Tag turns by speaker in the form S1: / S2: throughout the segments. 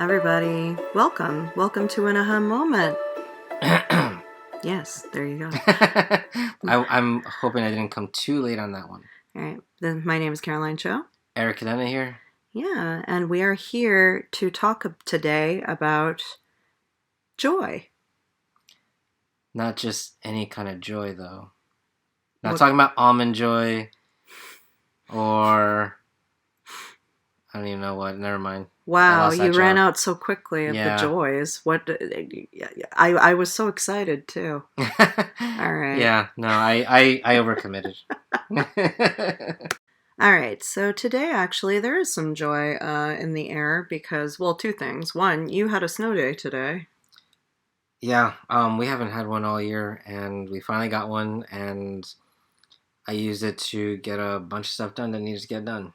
S1: everybody. Welcome to an AHEM moment. Yes, there you go.
S2: I'm hoping I didn't come too late on that one.
S1: All right. Then my name is Caroline Cho.
S2: Eric Cadena here.
S1: Yeah, and we are here to talk today about joy.
S2: Not just any kind of joy, though. Not talking about almond joy or I don't even know what. Never mind.
S1: Wow, you ran out so quickly of the joys. I was so excited too. All right.
S2: Yeah, no, I overcommitted.
S1: All right, so today actually there is some joy in the air because, well, two things. One, you had a snow day today.
S2: Yeah, we haven't had one all year, and we finally got one, and I used it to get a bunch of stuff done that needed to get done.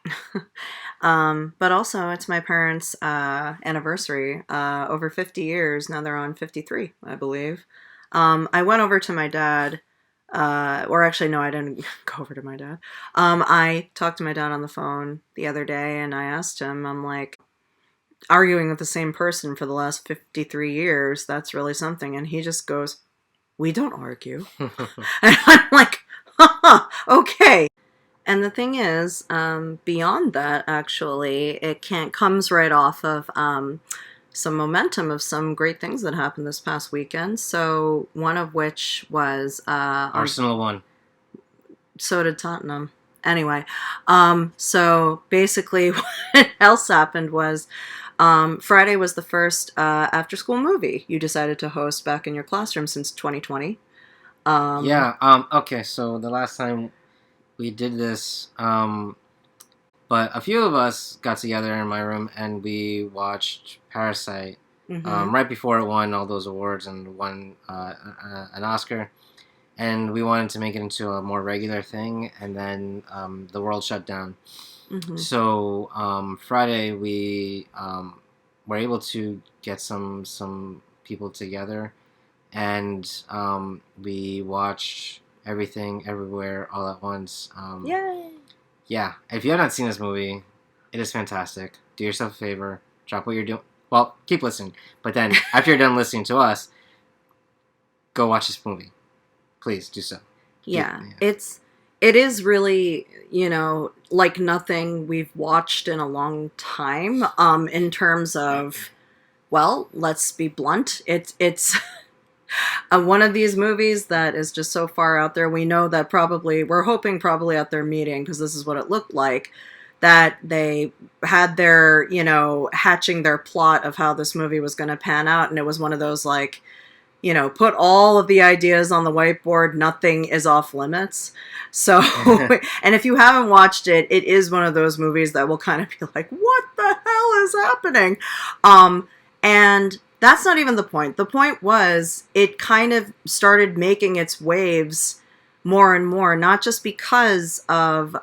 S1: But also, it's my parents' anniversary. Over 50 years. Now they're on 53, I believe. I went over to my dad. Or actually, no, I didn't go over to my dad. I talked to my dad on the phone the other day, and I asked him, I'm like, arguing with the same person for the last 53 years, that's really something. And he just goes, we don't argue. And I'm like, okay. And the thing is, beyond that, actually, comes right off of some momentum of some great things that happened this past weekend. So one of which was
S2: Arsenal won.
S1: So did Tottenham. Anyway, so basically, what else happened was Friday was the first after-school movie you decided to host back in your classroom since 2020.
S2: Okay. So the last time we did this, but a few of us got together in my room and we watched Parasite right before it won all those awards and won an Oscar. And we wanted to make it into a more regular thing, and then the world shut down. Mm-hmm. So Friday we were able to get some people together, and we watched Everything Everywhere All at Once.
S1: Yay!
S2: Yeah, if you have not seen this movie, it is fantastic. Do yourself a favor, drop what you're doing. Well, keep listening, but then after you're done listening to us, go watch this movie. Please do so.
S1: Yeah. It is really, like nothing we've watched in a long time. In terms of, well, let's be blunt. It's one of these movies that is just so far out there. We know that we're hoping at their meeting, because this is what it looked like, that they had their, hatching their plot of how this movie was going to pan out. And it was one of those like, put all of the ideas on the whiteboard. Nothing is off limits. So, and if you haven't watched it, it is one of those movies that will kind of be like, what the hell is happening? And that's not even the point. The point was it kind of started making its waves more and more, not just because of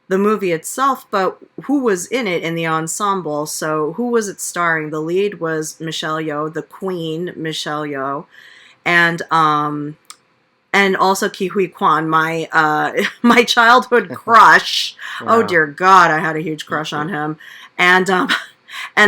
S1: the movie itself, but who was in it in the ensemble. So who was it starring? The lead was Michelle Yeoh, the Queen Michelle Yeoh, and also Ki Hui Kwan, my childhood crush. Wow. Oh dear God, I had a huge crush on him, and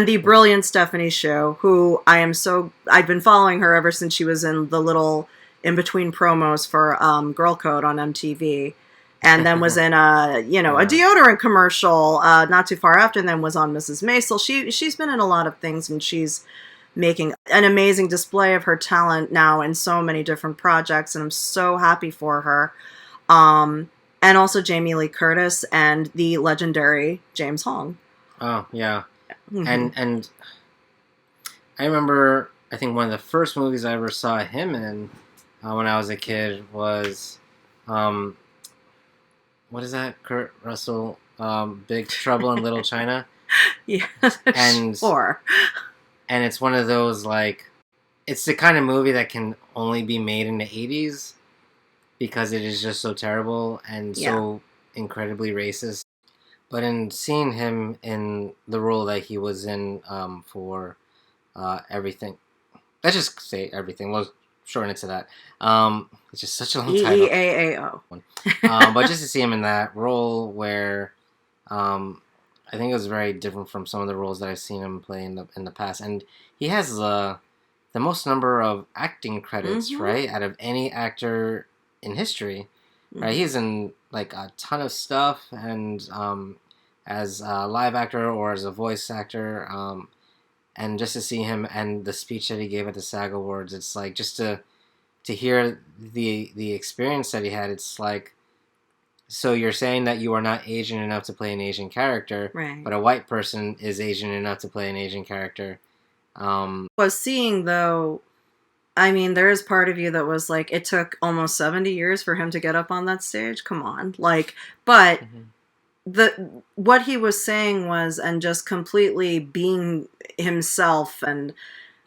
S1: the brilliant Stephanie Hsu, who I've been following her ever since she was in the little in between promos for Girl Code on MTV. And then was in a deodorant commercial not too far after, and then was on Mrs. Maisel. She's been in a lot of things, and she's making an amazing display of her talent now in so many different projects, and I'm so happy for her. And also Jamie Lee Curtis and the legendary James Hong.
S2: Oh, yeah. Mm-hmm. And I remember, I think one of the first movies I ever saw him in when I was a kid was... what is that? Kurt Russell, Big Trouble in Little China?
S1: Yeah,
S2: and,
S1: sure.
S2: And it's one of those, like... It's the kind of movie that can only be made in the 80s because it is just so terrible and so incredibly racist. But in seeing him in the role that he was in for Everything... Let's just say Everything. We'll shorten it to that. It's just such a long title.
S1: EEAAO.
S2: But just to see him in that role where I I think it was very different from some of the roles that I've seen him play in the past, and he has the most number of acting credits,
S1: Mm-hmm.
S2: right, out of any actor in history, right?
S1: Mm-hmm.
S2: He's in like a ton of stuff, and as a live actor or as a voice actor, and just to see him and the speech that he gave at the SAG Awards, it's like just to hear the experience that he had. It's like, so you're saying that you are not Asian enough to play an Asian character,
S1: Right.
S2: but a white person is Asian enough to play an Asian character.
S1: Was seeing though, I mean, there is part of you that was like, it took almost 70 years for him to get up on that stage. Come on, like, but
S2: Mhm.
S1: what he was saying was, and just completely being himself and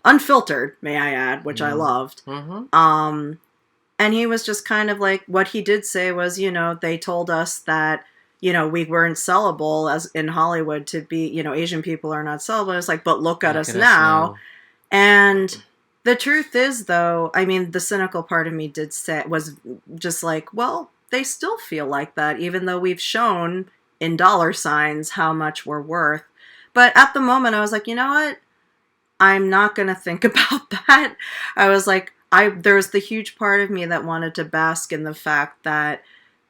S1: unfiltered, may I add, which I loved.
S2: Mm-hmm.
S1: And he was just kind of like, what he did say was, they told us that, we weren't sellable as in Hollywood to be, Asian people are not sellable. It's like, but look at us now. And the truth is, though, I mean, the cynical part of me was just like, well, they still feel like that, even though we've shown in dollar signs how much we're worth. But at the moment, I was like, you know what? I'm not going to think about that. I was like, there's the huge part of me that wanted to bask in the fact that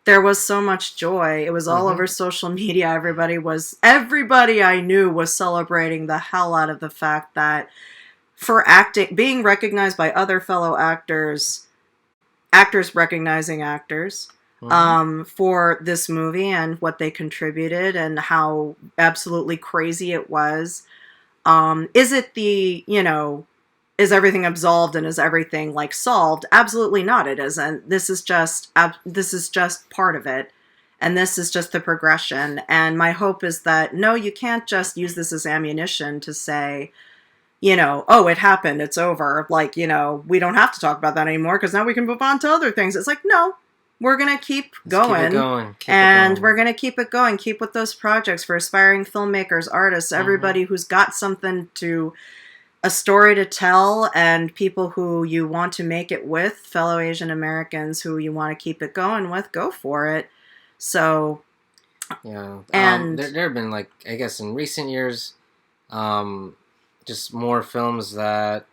S1: there was so much joy. It was all over social media. Everybody I knew was celebrating the hell out of the fact that for acting, being recognized by other fellow actors recognizing actors, for this movie and what they contributed and how absolutely crazy it was. Is it is everything absolved and is everything like solved? Absolutely not. It isn't. This is just part of it. And this is just the progression. And my hope is that, no, you can't just use this as ammunition to say, oh, it happened, it's over. Like, we don't have to talk about that anymore because now we can move on to other things. It's like, no, we're going to keep going. We're going to keep it going. Keep with those projects for aspiring filmmakers, artists, everybody who's got a story to tell, and people who you want to make it with, fellow Asian Americans who you want to keep it going with, go for it. So,
S2: yeah.
S1: And
S2: there have been, like, I guess in recent years, just more films that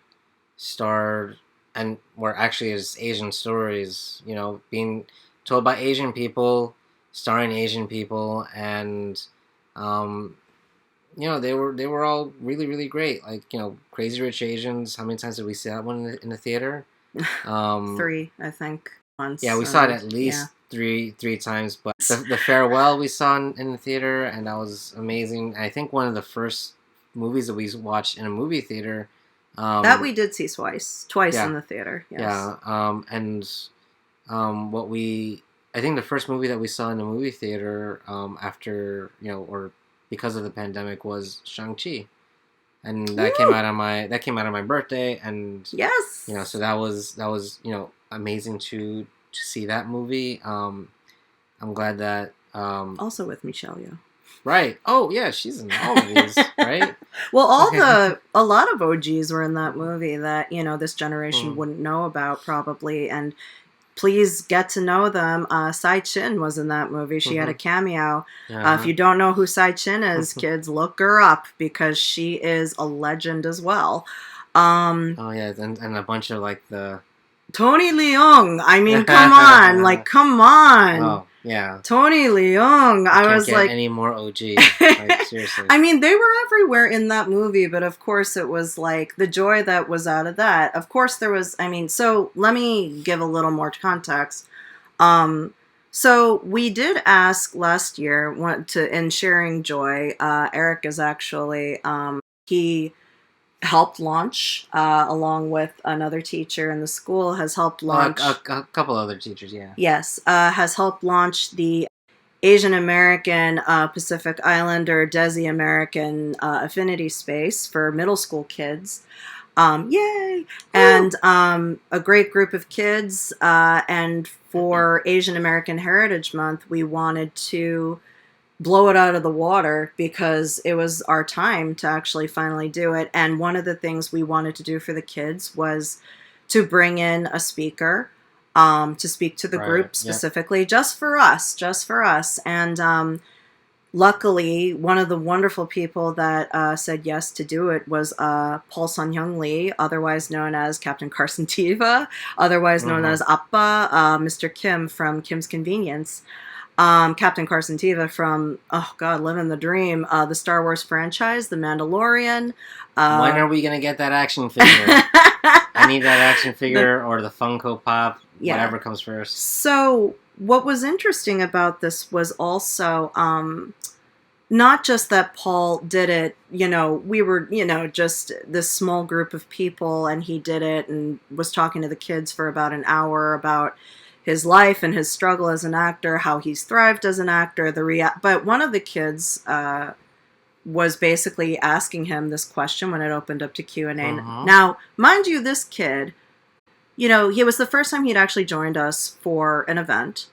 S2: starred and were actually as Asian stories, being told by Asian people, starring Asian people, and they were all really, really great. Like, Crazy Rich Asians. How many times did we see that one in the theater?
S1: 3, I think. Once.
S2: Yeah, we saw it at least three times. But the Farewell we saw in the theater, and that was amazing. I think one of the first movies that we watched in a movie theater.
S1: That we did see twice in the theater. Yes.
S2: Yeah. I think the first movie that we saw in the movie theater after or because of the pandemic was Shang-Chi, and that came out on my birthday, and
S1: yes,
S2: so that was amazing to see that movie. I'm glad that
S1: also with Michelle Yeoh.
S2: Right. Oh yeah, she's in all of these, right?
S1: Well, a lot of OGs were in that movie that this generation wouldn't know about probably, and please get to know them. Sai Chin was in that movie. She had a cameo. If you don't know who Sai Chin is, kids, look her up because she is a legend as well.
S2: Oh yeah, and a bunch of like the
S1: Tony Leung. I mean, come on, come on.
S2: Oh yeah,
S1: Tony Leung. I was like,
S2: any more OG? Like, seriously.
S1: I mean, they were everywhere in that movie, but of course it was like the joy that was out of that. Of course there was. I mean, so let me give a little more context. So we did ask last year in sharing joy. Eric is actually he helped launch along with another teacher in the school has helped launch
S2: a couple other teachers.
S1: Yes, has helped launch the Asian American Pacific Islander Desi American affinity space for middle school kids. Yay! And a great group of kids. And for Asian American Heritage Month, we wanted to blow it out of the water because it was our time to actually finally do it. And one of the things we wanted to do for the kids was to bring in a speaker to speak to the group specifically, just for us. And luckily, one of the wonderful people that said yes to do it was Paul Sun-Hyung Lee, otherwise known as Captain Carson Teva, otherwise known as Appa, Mr. Kim from Kim's Convenience. Captain Carson Teva from, oh God, Living the Dream, the Star Wars franchise, The Mandalorian.
S2: When are we going to get that action figure? I need that action figure or the Funko Pop, whatever comes first.
S1: So what was interesting about this was also not just that Paul did it, we were, just this small group of people, and he did it and was talking to the kids for about an hour about his life and his struggle as an actor, how he's thrived as an actor, but one of the kids was basically asking him this question when it opened up to Q&A. Now, mind you, this kid, he was the first time he'd actually joined us for an event.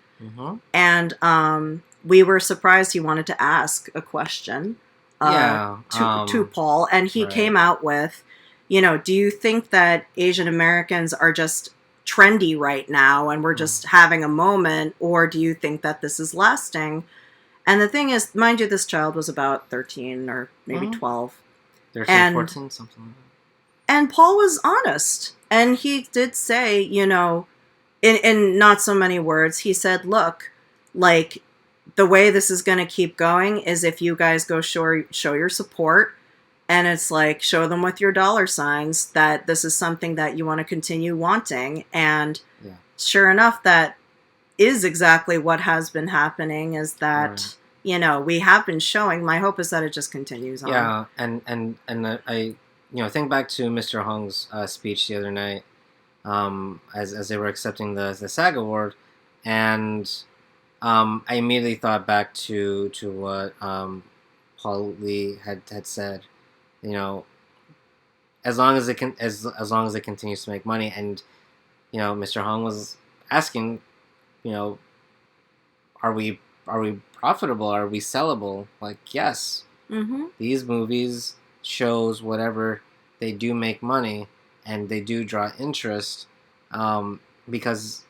S1: And we were surprised he wanted to ask a question to Paul. And he came out with, do you think that Asian Americans are just trendy right now and we're just having a moment, or do you think that this is lasting? And the thing is, mind you, this child was about 13 or maybe 12.
S2: 13, 14, something like that.
S1: And Paul was honest. And he did say, in not so many words, he said, look, like, the way this is going to keep going is if you guys go show your support, and it's like, show them with your dollar signs that this is something that you want to continue wanting. And sure enough, that is exactly what has been happening, is that, we have been showing. My hope is that it just continues on.
S2: Yeah, and I think back to Mr. Hong's speech the other night, as they were accepting the SAG award, and I immediately thought back to what Paul Lee had said. As long as it continues to make money, and Mr. Hong was asking, are we profitable? Are we sellable? Like, yes. These movies, shows, whatever, they do make money and they do draw interest, because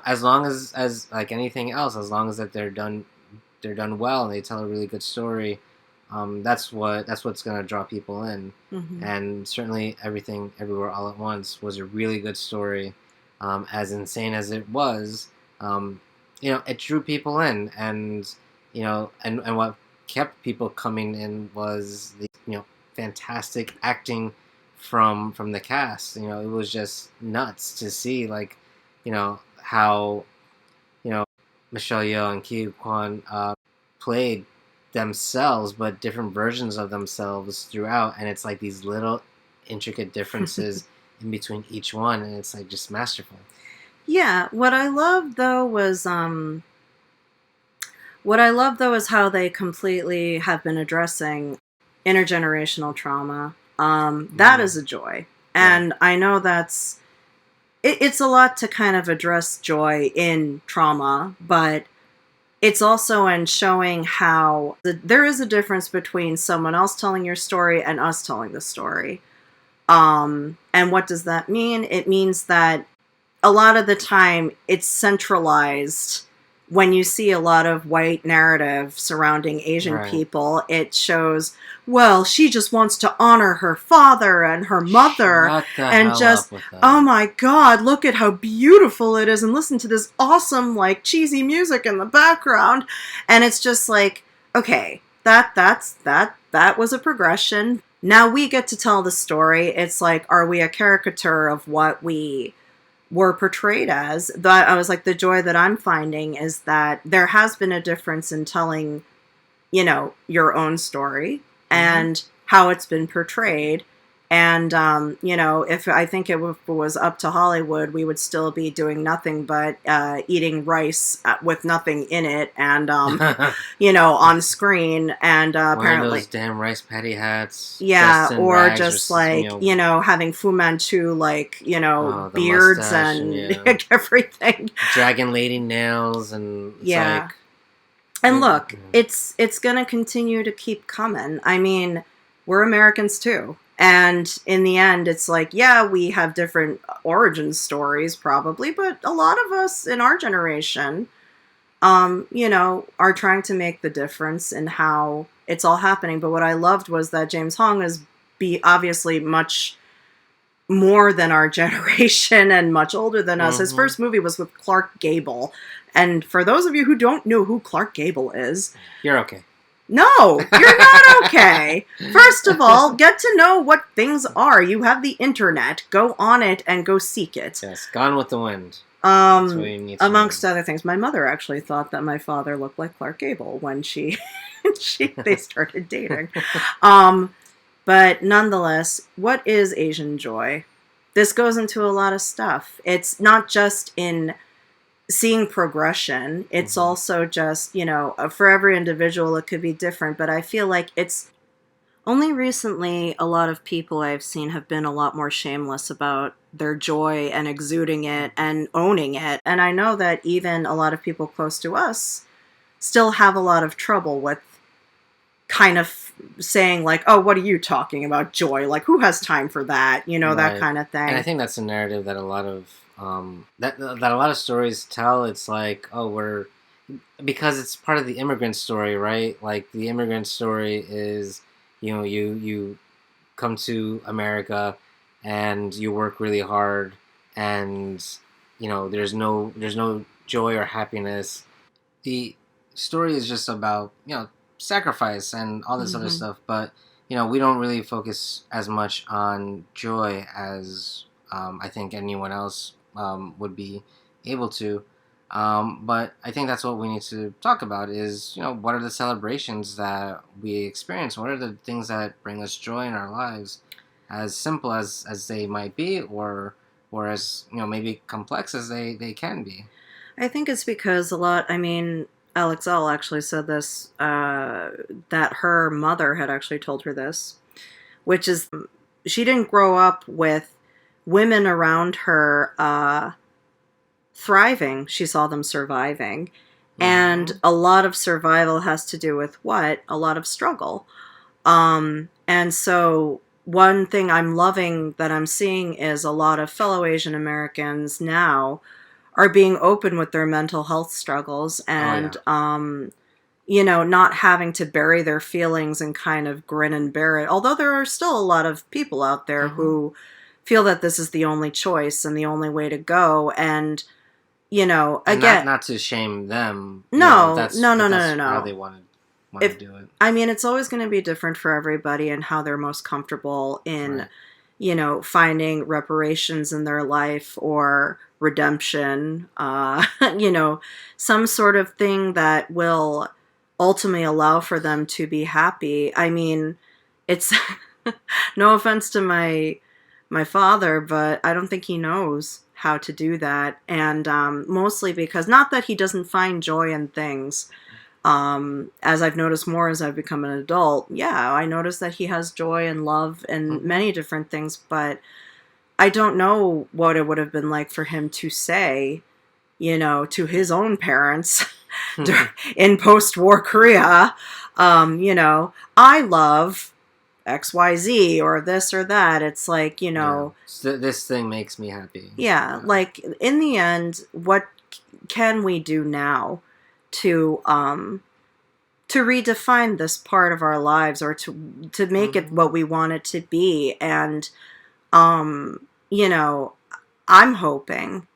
S2: as long as like anything else, as long as that they're done well and they tell a really good story, that's what's gonna draw people in. And certainly Everything Everywhere All at Once was a really good story. As insane as it was, it drew people in, and and what kept people coming in was the fantastic acting from the cast. It was just nuts to see, like, how Michelle Yeoh and Ki Kwan played themselves, but different versions of themselves throughout, and it's like these little intricate differences in between each one, and it's like just masterful.
S1: Yeah, what I love though is how they completely have been addressing intergenerational trauma. That is a joy, and I know it's a lot to kind of address joy in trauma, but it's also in showing how there is a difference between someone else telling your story and us telling the story. And what does that mean? It means that a lot of the time it's centralized. When you see a lot of white narrative surrounding Asian people, it shows, well, she just wants to honor her father and her mother, and just, oh my God, look at how beautiful it is, and listen to this awesome, like, cheesy music in the background. And it's just like, okay, that was a progression. Now we get to tell the story. It's like, are we a caricature of what we were portrayed as? That I was like, the joy that I'm finding is that there has been a difference in telling, your own story and how it's been portrayed. And, if I think it was up to Hollywood, we would still be doing nothing but eating rice with nothing in it, and, on screen, and apparently
S2: those damn rice patty hats.
S1: Yeah, or just like, having Fu Manchu, like, beards and everything.
S2: Dragon lady nails, and it's like...
S1: And look, it's going to continue to keep coming. I mean, we're Americans too. And in the end, it's like, yeah, we have different origin stories probably, but a lot of us in our generation are trying to make the difference in how it's all happening. But what I loved was that James Hong is obviously much more than our generation and much older than us. His first movie was with Clark Gable. And for those of you who don't know who Clark Gable is,
S2: you're okay.
S1: No, you're not okay. First of all, get to know what things are. You have the internet. Go on it and go seek it.
S2: Yes, Gone with the Wind. That's what you need to
S1: amongst
S2: know.
S1: other things. My mother actually thought that my father looked like Clark Gable when they started dating. But nonetheless, what is Asian joy? This goes into a lot of stuff. It's not just in seeing progression. It's also just, for every individual, it could be different. But I feel like it's only recently a lot of people I've seen have been a lot more shameless about their joy and exuding it and owning it. And I know that even a lot of people close to us still have a lot of trouble with kind of saying like, oh, what are you talking about, joy? Like, who has time for that? That kind of thing.
S2: And I think that's a narrative that a lot of that a lot of stories tell. It's like, oh, because it's part of the immigrant story, right? Like the immigrant story is, you come to America and you work really hard, and there's no joy or happiness. The story is just about sacrifice and all this other stuff, but we don't really focus as much on joy as I think anyone else would be able to. But I think that's what we need to talk about is, what are the celebrations that we experience? What are the things that bring us joy in our lives, as simple as they might be, or as, maybe complex as they can be?
S1: I think it's because Alex L. actually said this, that her mother had actually told her this, which is she didn't grow up with women around her thriving. She saw them surviving. And a lot of survival has to do with what? A lot of struggle. And so one thing I'm loving that I'm seeing is a lot of fellow Asian Americans now are being open with their mental health struggles and, not having to bury their feelings and kind of grin and bear it. Although there are still a lot of people out there who feel that this is the only choice and the only way to go. And, again,
S2: not to shame them.
S1: No,
S2: that's
S1: no.
S2: How they want to do it.
S1: It's always going to be different for everybody and how they're most comfortable in, finding reparations in their life or redemption, some sort of thing that will ultimately allow for them to be happy. It's no offense to my father, but I don't think he knows how to do that. And mostly because, not that he doesn't find joy in things, as I've noticed more as I've become an adult, I notice that he has joy and love in many different things, but I don't know what it would have been like for him to say, to his own parents in post-war Korea, I love XYZ or this or that. It's like,
S2: this thing makes me happy.
S1: Yeah, like in the end, what can we do now to redefine this part of our lives, or to make it what we want it to be? And I'm hoping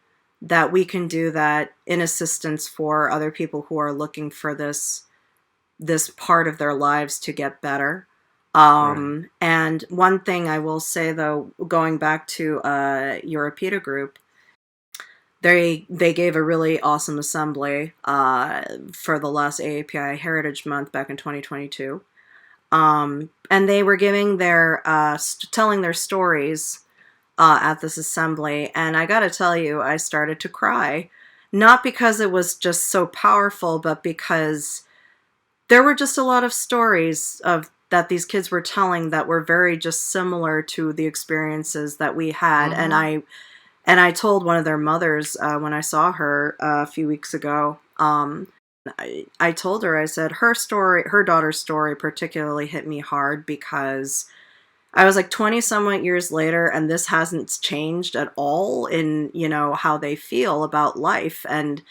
S1: that we can do that in assistance for other people who are looking for this part of their lives to get better. And one thing I will say, though, going back to your PETA group, they gave a really awesome assembly for the last AAPI Heritage Month back in 2022. And they were giving their telling their stories at this assembly, and I gotta tell you, I started to cry. Not because it was just so powerful, but because there were just a lot of stories that these kids were telling that were very just similar to the experiences that we had. And I told one of their mothers when I saw her a few weeks ago, I told her, I said, her daughter's story particularly hit me hard, because I was like 20 somewhat years later, and this hasn't changed at all in, how they feel about life. And,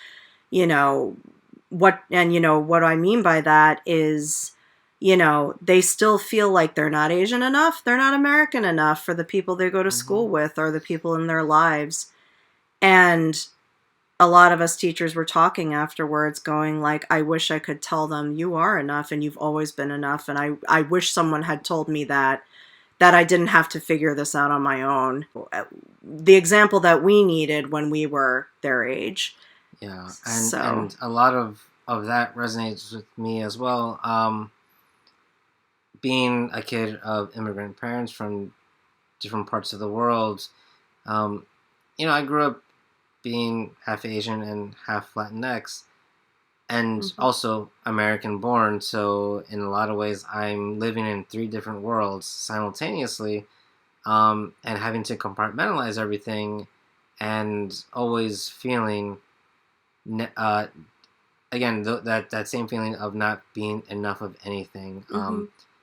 S1: what I mean by that is, they still feel like they're not Asian enough, they're not American enough for the people they go to school
S2: Mm-hmm.
S1: with or the people in their lives. And a lot of us teachers were talking afterwards going like, I wish I could tell them you are enough and you've always been enough, and I wish someone had told me that I didn't have to figure this out on my own. The example that we needed when we were their age.
S2: Yeah,
S1: So,
S2: and a lot of that resonates with me as well. Being a kid of immigrant parents from different parts of the world, um, I grew up being half Asian and half Latinx, and also American born. So in a lot of ways, I'm living in three different worlds simultaneously, and having to compartmentalize everything, and always feeling, again, that same feeling of not being enough of anything.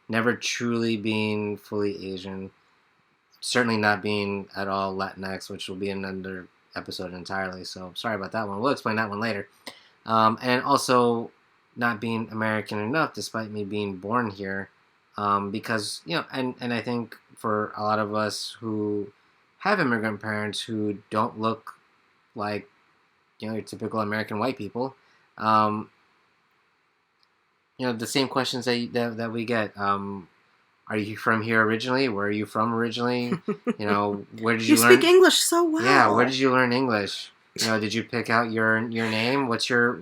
S2: Never truly being fully Asian. Certainly not being at all Latinx, which will be another episode entirely. So sorry about that one. We'll explain that one later. And also not being American enough, despite me being born here, because and I think for a lot of us who have immigrant parents who don't look like your typical American white people, um, the same questions that we get. Are you from here originally? Where are you from originally? Where did
S1: you
S2: you learn?
S1: speak English so well.
S2: Yeah, where did you learn English? Did you pick out your name? What's your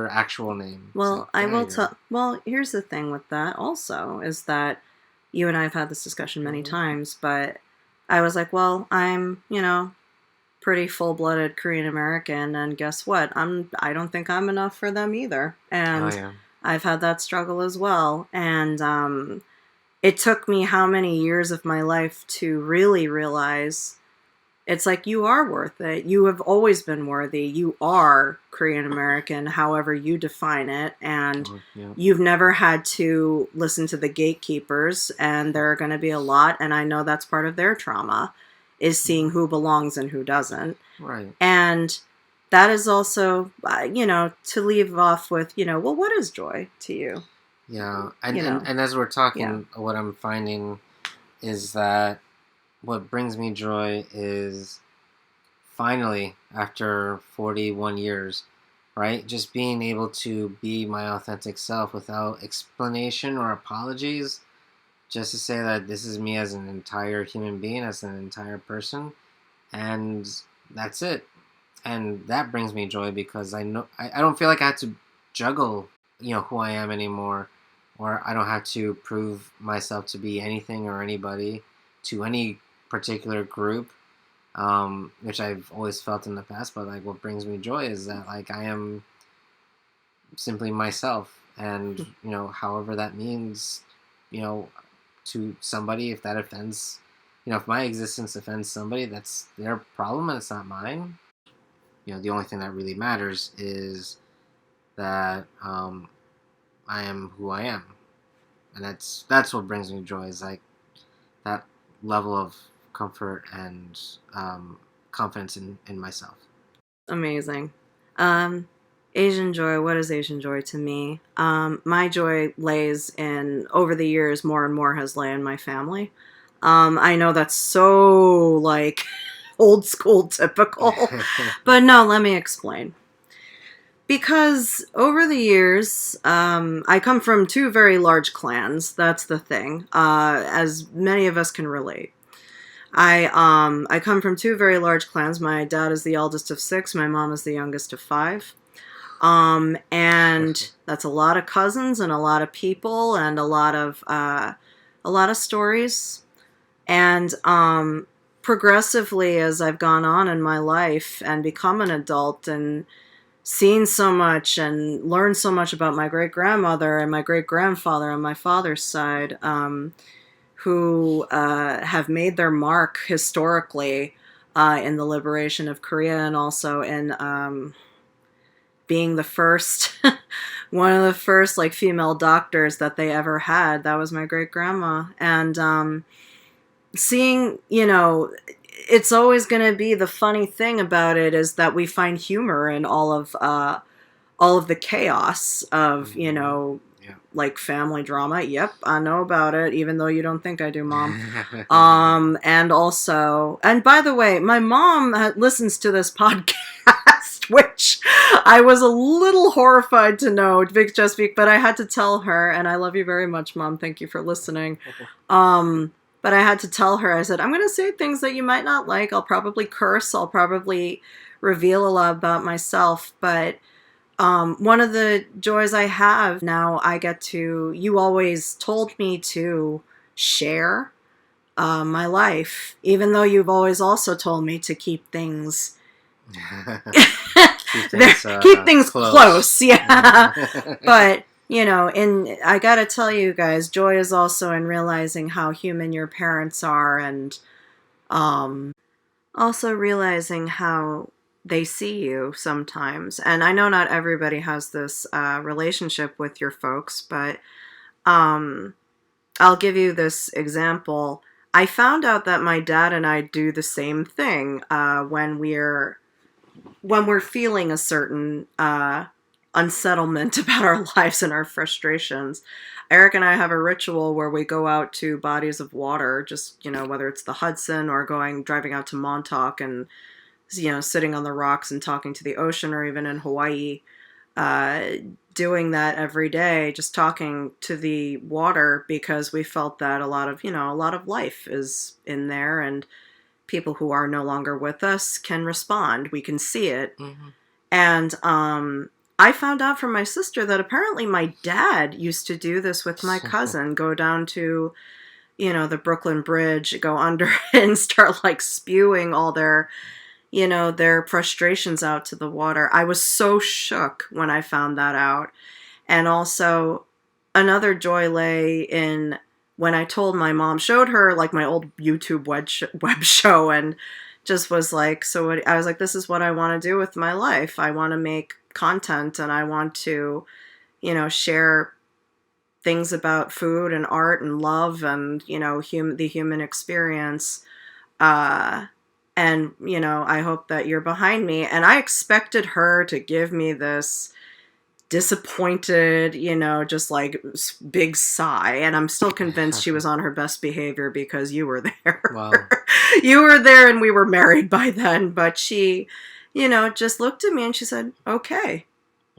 S2: actual name?
S1: Well, I will tell. Well, here's the thing with that also is that you and I have had this discussion many times, but I was like, well, I'm, pretty full-blooded Korean American, and guess what? I don't think I'm enough for them either. And I've had that struggle as well. And it took me how many years of my life to really realize it's like, you are worth it. You have always been worthy. You are Korean American, however you define it. And you've never had to listen to the gatekeepers, and there are going to be a lot. And I know that's part of their trauma, is seeing who belongs and who doesn't.
S2: Right.
S1: And that is also, to leave off with, well, what is joy to you?
S2: Yeah. And as we're talking, what I'm finding is that what brings me joy is finally, after 41 years, right? Just being able to be my authentic self without explanation or apologies. Just to say that this is me as an entire human being, as an entire person. And that's it. And that brings me joy because I know I don't feel like I have to juggle, who I am anymore. Or I don't have to prove myself to be anything or anybody to any particular group, which I've always felt in the past. But like, what brings me joy is that like I am simply myself, and however that means, to somebody, if that offends, if my existence offends somebody, that's their problem and it's not mine. The only thing that really matters is that I am who I am, and that's what brings me joy. Is like that level of comfort and confidence in myself.
S1: Amazing. Asian joy. What is Asian joy to me? My joy lays in, over the years, more and more has lay in my family. I know that's so like old school typical, but no, let me explain. Because over the years, I come from two very large clans. That's the thing, as many of us can relate. I come from two very large clans. My dad is the eldest of six. My mom is the youngest of five. And that's a lot of cousins and a lot of people and a lot of stories. And progressively, as I've gone on in my life and become an adult and seen so much and learned so much about my great-grandmother and my great-grandfather on my father's side, who have made their mark historically in the liberation of Korea, and also in being the first, one of the first like female doctors that they ever had. That was my great-grandma. And seeing, it's always going to be the funny thing about it is that we find humor in all of the chaos of, you know,
S2: Yeah.
S1: like family drama. Yep, I know about it, even though you don't think I do, Mom. And also, and by the way, my mom listens to this podcast, which I was a little horrified to know, but I had to tell her, and I love you very much, Mom. Thank you for listening. But I had to tell her, I said, I'm going to say things that you might not like. I'll probably curse. I'll probably reveal a lot about myself. But one of the joys I have now, you always told me to share my life, even though you've always also told me to keep things keep things close. Yeah. But you know, and I gotta tell you guys, joy is also in realizing how human your parents are, and also realizing how they see you sometimes. And I know not everybody has this relationship with your folks, but I'll give you this example. I found out that my dad and I do the same thing when we're feeling a certain unsettlement about our lives and our frustrations. Eric and I have a ritual where we go out to bodies of water, just, you know, whether it's the Hudson or driving out to Montauk and, you know, sitting on the rocks and talking to the ocean, or even in Hawaii, doing that every day, just talking to the water, because we felt that a lot of life is in there, and people who are no longer with us can respond. We can see it. Mm-hmm. And I found out from my sister that apparently my dad used to do this with my cousin, go down to, you know, the Brooklyn Bridge, go under and start like spewing all their, you know, their frustrations out to the water. I was so shook when I found that out. And also another joy lay in when I told my mom, showed her like my old YouTube web show, and just was like, I was like, this is what I want to do with my life. I want to make content, and I want to, you know, share things about food and art and love and, you know, the human experience. And, you know, I hope that you're behind me. And I expected her to give me this disappointed, you know, just like big sigh. And I'm still convinced she was on her best behavior because you were there.
S2: Wow.
S1: You were there and we were married by then. But she, you know, just looked at me and she said, okay.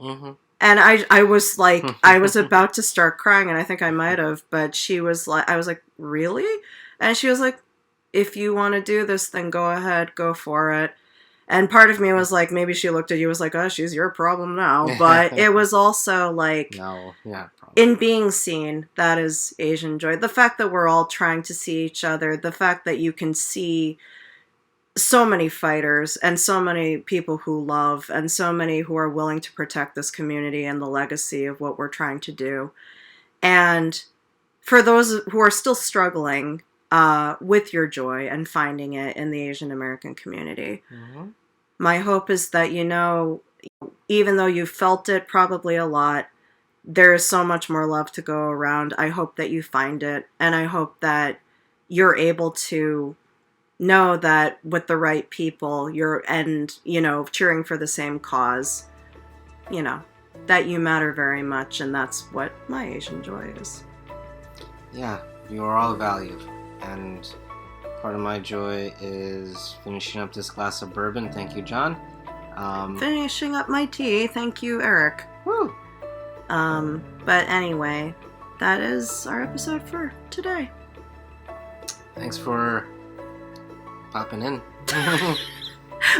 S1: Mm-hmm. And I was like, I was about to start crying, and I think I might have, but she was like, I was like, really? And she was like, if you want to do this, then go ahead, go for it. And part of me was like, maybe she looked at you, was like, oh, she's your problem now. But it was also like,
S2: no, yeah, probably.
S1: In being seen, that is Asian joy. The fact that we're all trying to see each other, the fact that you can see so many fighters and so many people who love and so many who are willing to protect this community and the legacy of what we're trying to do. And for those who are still struggling with your joy and finding it in the Asian American community, mm-hmm. My hope is that, you know, even though you felt it probably a lot, there is so much more love to go around. I hope that you find it, and I hope that you're able to know that with the right people, you know, cheering for the same cause, you know, that you matter very much, and that's what my Asian joy is.
S2: Yeah, you are all valued, and part of my joy is finishing up this glass of bourbon. Thank you, John.
S1: Finishing up my tea. Thank you, Eric.
S2: Woo!
S1: But anyway, that is our episode for today.
S2: Thanks for popping in.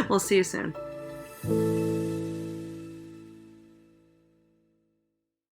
S1: We'll see you soon.